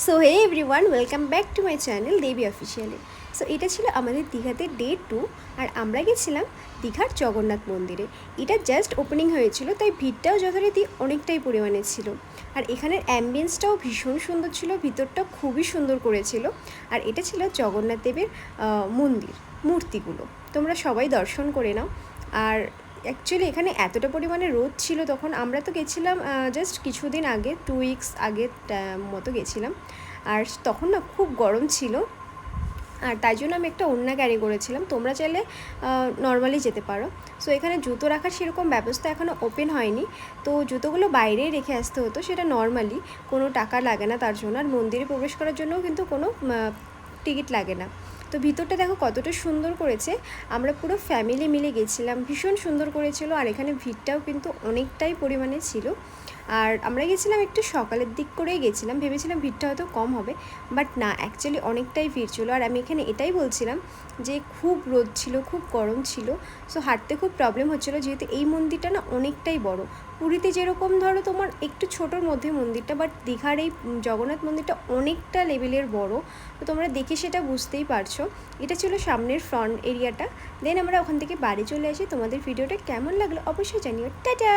So hey everyone, welcome back to my channel Debi officially. So এটা ছিল আমাদের দীঘাতে ডে 2, আর আমরা গেছিলাম দীঘার জগন্নাথ মন্দিরে। এটা জাস্ট ওপেনিং হয়েছিল, তাই ভিড়টাও যথারীতি অনেকটাই পরিমাণে ছিল। আর এখানের অ্যাম্বিয়েন্সটাও ভীষণ সুন্দর ছিল, ভিতরটা খুবই সুন্দর করেছিল। আর এটা ছিল জগন্নাথ দেবের মন্দির, মূর্তিগুলো তোমরা সবাই দর্শন করে নাও। আর অ্যাকচুয়ালি এখানে এতটা পরিমাণে রোদ ছিল, তখন আমরা তো গেছিলাম জাস্ট কিছুদিন আগে, 2 উইকস আগে মতো গেছিলাম। আর তখন না খুব গরম ছিল, আর তাই জন্য আমি একটা ওড়না ক্যারি করেছিলাম। তোমরা চাইলে নর্মালি যেতে পারো। সো এখানে জুতো রাখার সেরকম ব্যবস্থা এখনও ওপেন হয়নি, তো জুতোগুলো বাইরেই রেখে আসতে হতো, সেটা নর্মালি কোনো টাকা লাগে না তার জন্য। আর মন্দিরে প্রবেশ করার জন্যও কিন্তু কোনো টিকিট লাগে না। তো ভিতরটা দেখো কতটা সুন্দর করেছে। আমরা পুরো ফ্যামিলি মিলে গেছিলাম, ভীষণ সুন্দর করেছিল। আর এখানে ভিড়টাও কিন্তু অনেকটাই পরিমাণে ছিল। আর আমরা গেছিলাম একটু সকালের দিক করেই গেছিলাম, ভেবেছিলাম ভিড়টা হয়তো কম হবে, বাট না, অ্যাকচুয়ালি অনেকটাই ভিড় ছিল। আর আমি এখানে এটাই বলছিলাম যে খুব রোদ ছিল, খুব গরম ছিল, সো হাঁটতে খুব প্রবলেম হচ্ছিলো, যেহেতু এই মন্দিরটা না অনেকটাই বড়। পুরীতে যেরকম ধরো তোমার একটু ছোটোর মধ্যে মন্দিরটা, বাট দীঘার এই জগন্নাথ মন্দিরটা অনেকটা লেভেলের বড়। তো তোমরা দেখে সেটা বুঝতেই পারছো। এটা ছিল সামনের ফ্রন্ট এরিয়াটা। দেন আমরা ওখান থেকে বাড়ি চলে আসি। তোমাদের ভিডিওটা কেমন লাগলো অবশ্যই জানিও। টাটা।